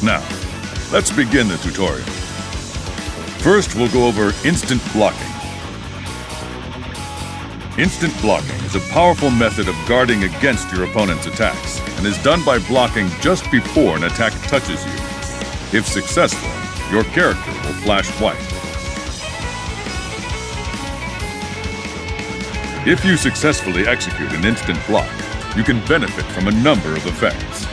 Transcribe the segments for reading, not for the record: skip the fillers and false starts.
Now, let's begin the tutorial. First, we'll go over instant blocking. Instant blocking is a powerful method of guarding against your opponent's attacks and is done by blocking just before an attack touches you. If successful, your character will flash white. If you successfully execute an instant block, you can benefit from a number of effects.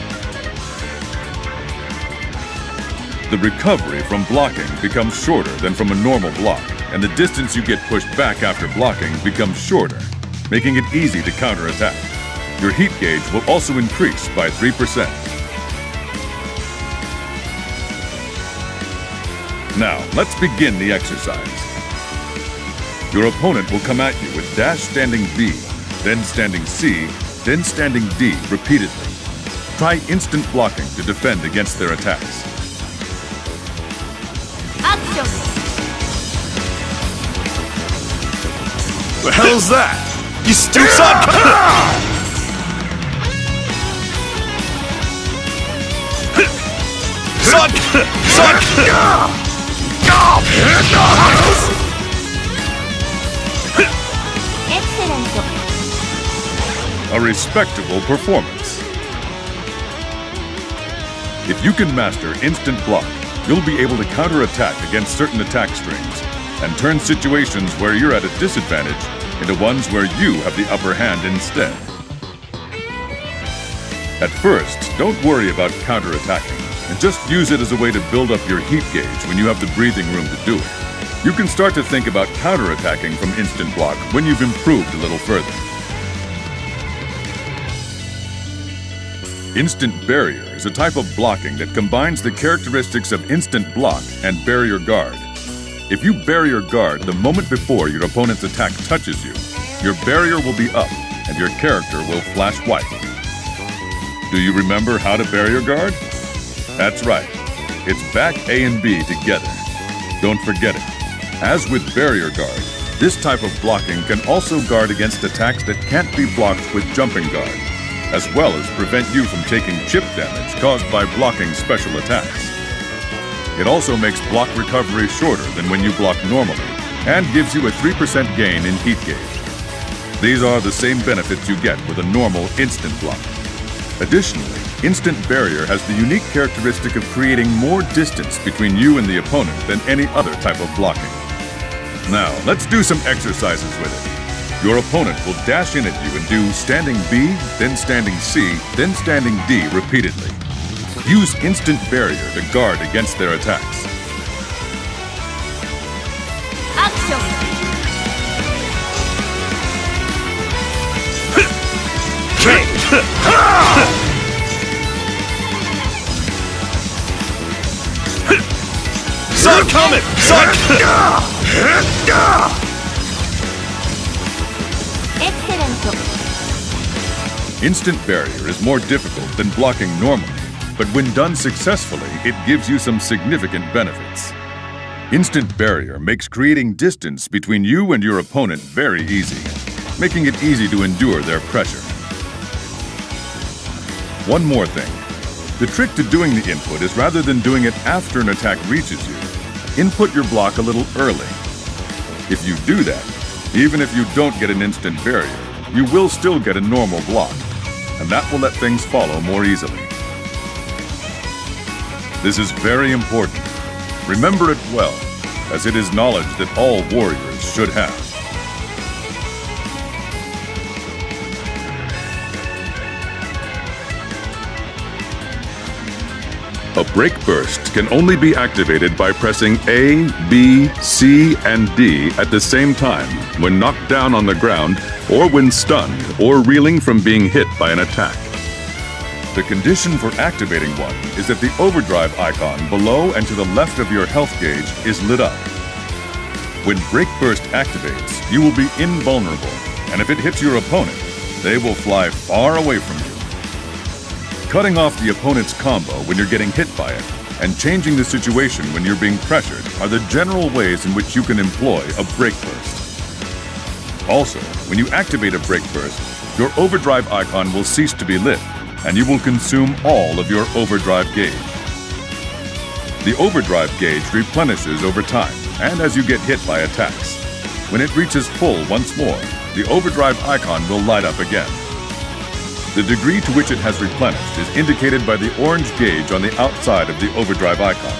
The recovery from blocking becomes shorter than from a normal block, and the distance you get pushed back after blocking becomes shorter, making it easy to counterattack. Your heat gauge will also increase by 3%. Now, let's begin the exercise. Your opponent will come at you with dash standing B, then standing C, then standing D repeatedly. Try instant blocking to defend against their attacks. Action! The hell's that? You still suck! Excellent! A respectable performance. If you can master instant block, you'll be able to counterattack against certain attack strings and turn situations where you're at a disadvantage into ones where you have the upper hand instead. At first, don't worry about counterattacking and just use it as a way to build up your heat gauge when you have the breathing room to do it. You can start to think about counterattacking from instant block when you've improved a little further. Instant barrier is a type of blocking that combines the characteristics of instant block and barrier guard. If you barrier guard the moment before your opponent's attack touches you, your barrier will be up and your character will flash white. Do you remember how to barrier guard? That's right. It's back A and B together. Don't forget it. As with barrier guard, this type of blocking can also guard against attacks that can't be blocked with jumping guard, as well as prevent you from taking chip damage caused by blocking special attacks. It also makes block recovery shorter than when you block normally, and gives you a 3% gain in heat gauge. These are the same benefits you get with a normal instant block. Additionally, instant barrier has the unique characteristic of creating more distance between you and the opponent than any other type of blocking. Now, let's do some exercises with it. Your opponent will dash in at you and do standing B, then standing C, then standing D repeatedly. Use instant barrier to guard against their attacks. Action! Saw it coming! Excellent! Instant barrier is more difficult than blocking normally, but when done successfully, it gives you some significant benefits. Instant barrier makes creating distance between you and your opponent very easy, making it easy to endure their pressure. One more thing. The trick to doing the input is rather than doing it after an attack reaches you, input your block a little early. If you do that, even if you don't get an instant barrier, you will still get a normal block, and that will let things follow more easily. This is very important. Remember it well, as it is knowledge that all warriors should have. A break burst can only be activated by pressing A, B, C, and D at the same time when knocked down on the ground or when stunned or reeling from being hit by an attack. The condition for activating one is that the Overdrive icon below and to the left of your health gauge is lit up. When Break Burst activates, you will be invulnerable, and if it hits your opponent, they will fly far away from you. Cutting off the opponent's combo when you're getting hit by it, and changing the situation when you're being pressured are the general ways in which you can employ a Break Burst. Also, when you activate a Break Burst, your Overdrive icon will cease to be lit, and you will consume all of your Overdrive gauge. The Overdrive gauge replenishes over time and as you get hit by attacks. When it reaches full once more, the Overdrive icon will light up again. The degree to which it has replenished is indicated by the orange gauge on the outside of the Overdrive icon,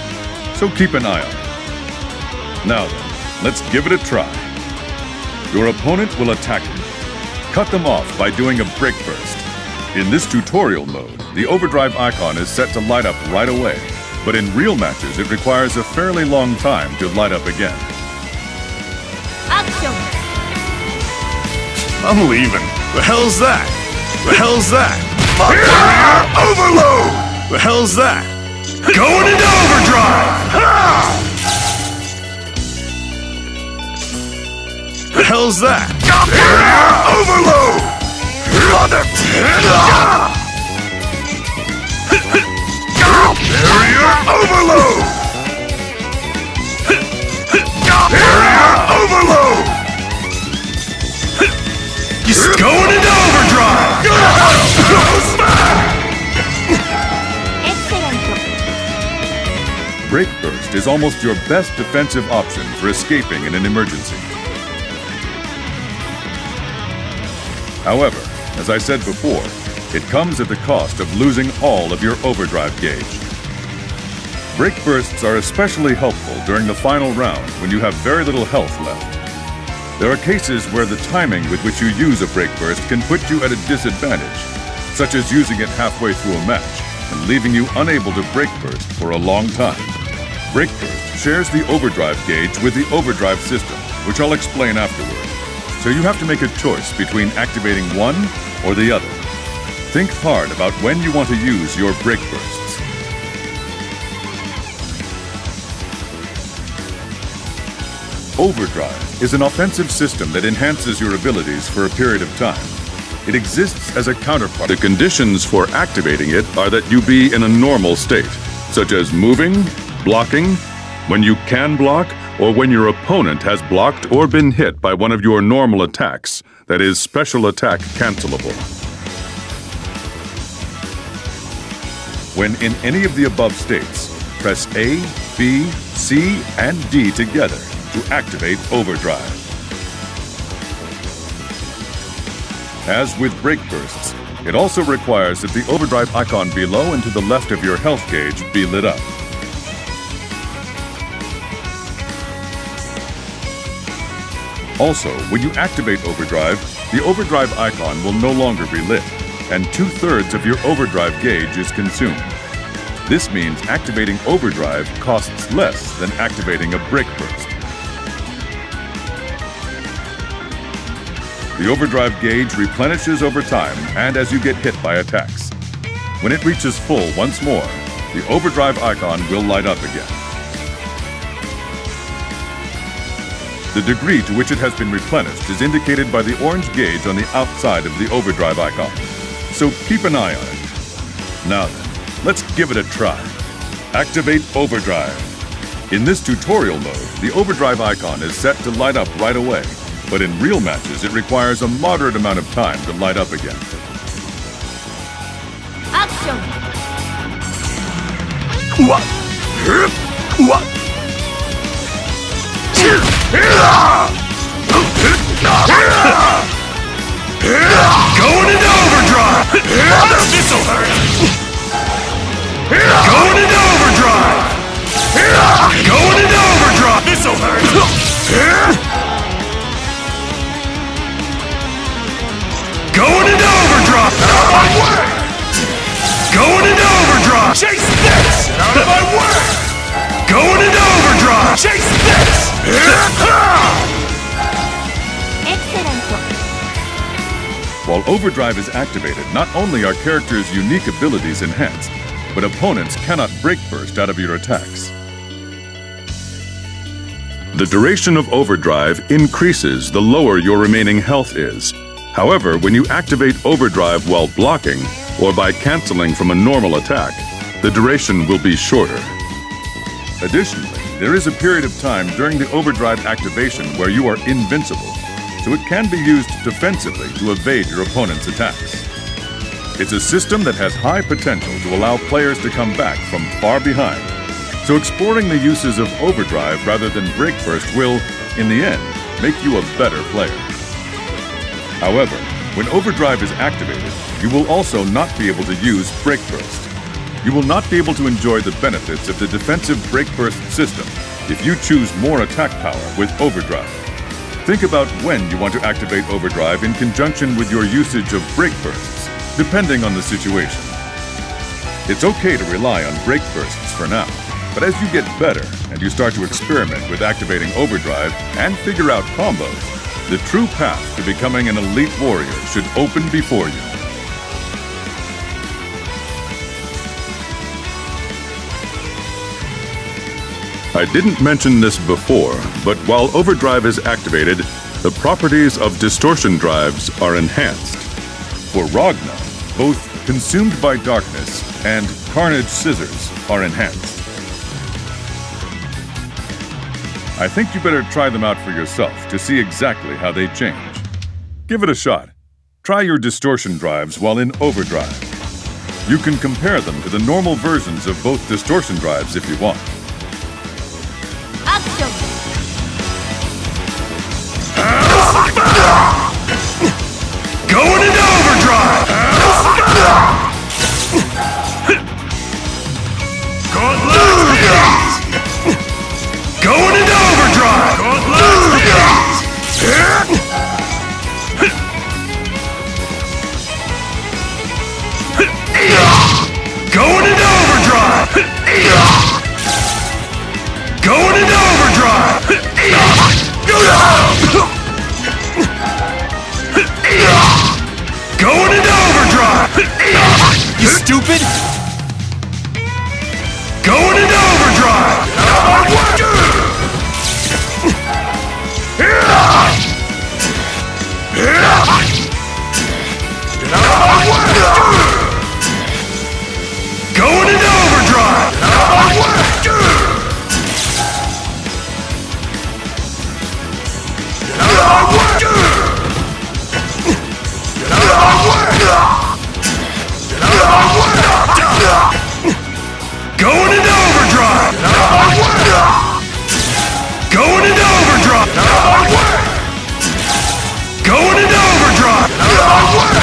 so keep an eye on it. Now then, let's give it a try. Your opponent will attack you. Cut them off by doing a break burst. In this tutorial mode, the Overdrive icon is set to light up right away, but in real matches it requires a fairly long time to light up again. Action! I'm leaving. The hell's that? The hell's that? Overload! The hell's that? Going into overdrive! The hell's that? Overload! Barrier overload! Barrier overload! He's going into overdrive! Excellent! Break burst is almost your best defensive option for escaping in an emergency. However, as I said before, it comes at the cost of losing all of your overdrive gauge. Break bursts are especially helpful during the final round when you have very little health left. There are cases where the timing with which you use a break burst can put you at a disadvantage, such as using it halfway through a match and leaving you unable to break burst for a long time. Break burst shares the overdrive gauge with the overdrive system, which I'll explain afterward. So you have to make a choice between activating one or the other. Think hard about when you want to use your break bursts. Overdrive is an offensive system that enhances your abilities for a period of time. It exists as a counterpart. The conditions for activating it are that you be in a normal state, such as moving, blocking, when you can block, or when your opponent has blocked or been hit by one of your normal attacks, that is, special attack cancelable. When in any of the above states, press A, B, C, and D together to activate Overdrive. As with break bursts, it also requires that the Overdrive icon below and to the left of your health gauge be lit up. Also, when you activate Overdrive, the Overdrive icon will no longer be lit, and 2/3 of your Overdrive gauge is consumed. This means activating Overdrive costs less than activating a break burst. The Overdrive gauge replenishes over time and as you get hit by attacks. When it reaches full once more, the Overdrive icon will light up again. The degree to which it has been replenished is indicated by the orange gauge on the outside of the Overdrive icon, so keep an eye on it. Now then, let's give it a try. Activate Overdrive. In this tutorial mode, the Overdrive icon is set to light up right away, but in real matches it requires a moderate amount of time to light up again. Action! What? What? Going into overdrive! This'll hurt! Going into overdrive! Going into overdrive! This'll hurt! Going into overdrive! Out of my way! Going into overdrive! Chase this! Out of my way! Going into overdrive! Chase this! Excellent! While Overdrive is activated, not only are characters' unique abilities enhanced, but opponents cannot break burst out of your attacks. The duration of Overdrive increases the lower your remaining health is. However, when you activate Overdrive while blocking, or by canceling from a normal attack, the duration will be shorter. Additionally, there is a period of time during the Overdrive activation where you are invincible, so it can be used defensively to evade your opponent's attacks. It's a system that has high potential to allow players to come back from far behind. So exploring the uses of Overdrive rather than Breakburst will, in the end, make you a better player. However, when Overdrive is activated, you will also not be able to use Breakburst. You will not be able to enjoy the benefits of the defensive Breakburst system if you choose more attack power with Overdrive. Think about when you want to activate Overdrive in conjunction with your usage of Breakbursts, depending on the situation. It's okay to rely on Breakbursts for now, but as you get better and you start to experiment with activating Overdrive and figure out combos, the true path to becoming an elite warrior should open before you. I didn't mention this before, but while Overdrive is activated, the properties of distortion drives are enhanced. For Ragna, both Consumed by Darkness and Carnage Scissors are enhanced. I think you better try them out for yourself to see exactly how they change. Give it a shot. Try your distortion drives while in Overdrive. You can compare them to the normal versions of both distortion drives if you want. Action! Going into Overdrive! Gauntlet Heats! Going into Overdrive! Gauntlet Heats! Going into Overdrive! Going into Overdrive! Going into Overdrive! You stupid! Going into Overdrive! Get out of my way! Going into Overdrive! Get out of my way! Get out of my way! Get out of my way! Get out of my way! Going into Overdrive! Get out of my way! Going into Overdrive! Get out of my way! Going into Overdrive! Get out of my way!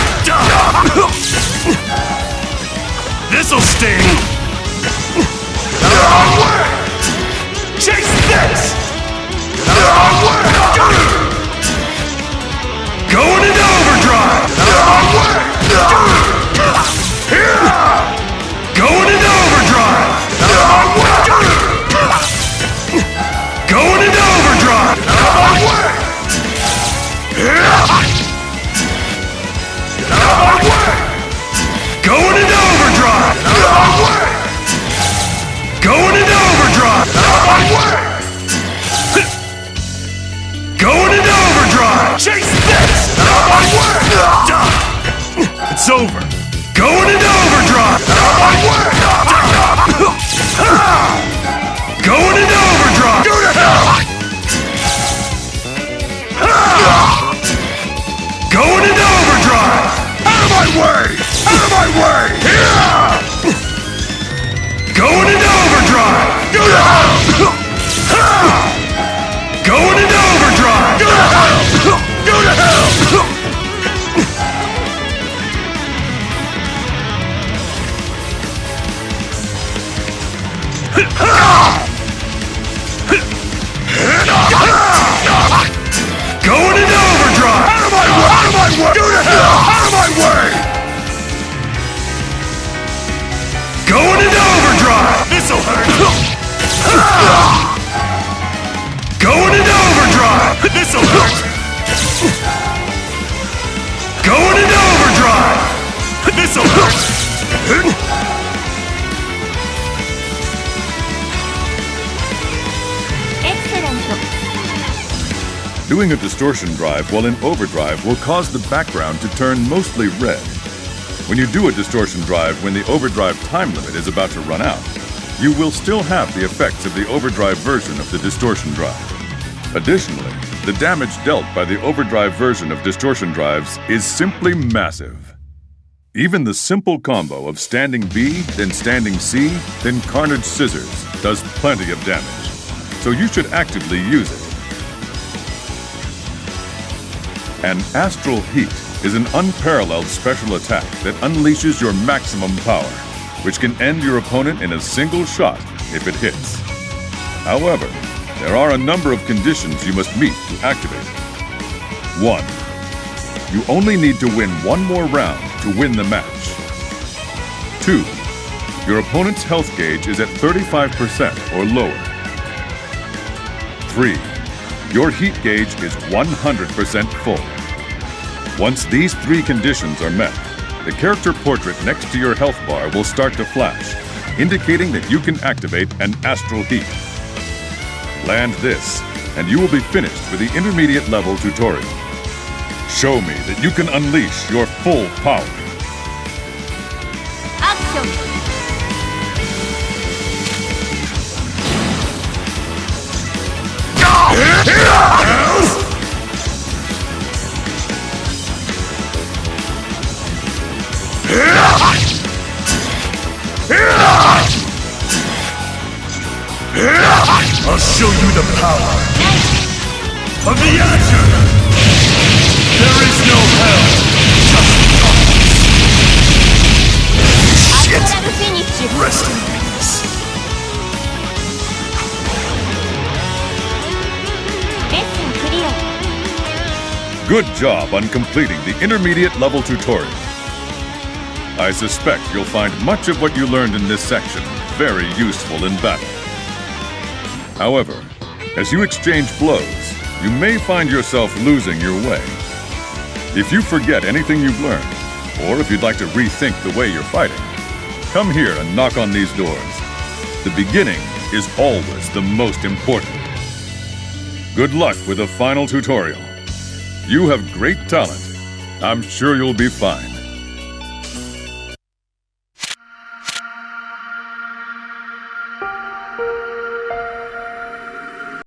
This'll sting! Get out of my way! Chase this! Get out of my way! Going into Overdrive! Get out of my way! Going into Overdrive! Get out of my way! Going into Overdrive! Get out of my way! Get out of my way! Going into Overdrive! Get out of my way! Going into Overdrive! Get out of my way! Going into Overdrive! Chase this! Get out of my way! It's over! Going into Overdrive! Get out of my way! Going into Overdrive! Go to hell! Going into Overdrive! Out of my way! Out of my way! Going into Overdrive! Go to hell! Going into Overdrive! Go to hell! Go to hell! Going into Overdrive! Out of my way! Out of my way! Go to hell! Out of my way! Going into Overdrive! This'll hurt! Going into Overdrive! This'll hurt! Going into Overdrive! This'll hurt! Excellent. Doing a distortion drive while in Overdrive will cause the background to turn mostly red. When you do a distortion drive when the Overdrive time limit is about to run out, you will still have the effects of the Overdrive version of the distortion drive. Additionally, the damage dealt by the Overdrive version of distortion drives is simply massive. Even the simple combo of standing B, then standing C, then Carnage Scissors does plenty of damage, so you should actively use it. An Astral Heat is an unparalleled special attack that unleashes your maximum power, which can end your opponent in a single shot if it hits. However, there are a number of conditions you must meet to activate it. 1. You only need to win one more round to win the match. 2. Your opponent's health gauge is at 35% or lower. 3. Your heat gauge is 100% full. Once these 3 conditions are met, the character portrait next to your health bar will start to flash, indicating that you can activate an Astral Heat. Land this, and you will be finished with the intermediate level tutorial. Show me that you can unleash your full power. Action! I'll show you the power of the Azure! There is no hell, just darkness! Shit! Astral Finish! Rest in peace. Lesson clear! Good job on completing the intermediate level tutorial. I suspect you'll find much of what you learned in this section very useful in battle. However, as you exchange blows, you may find yourself losing your way. If you forget anything you've learned, or if you'd like to rethink the way you're fighting, come here and knock on these doors. The beginning is always the most important. Good luck with the final tutorial. You have great talent. I'm sure you'll be fine.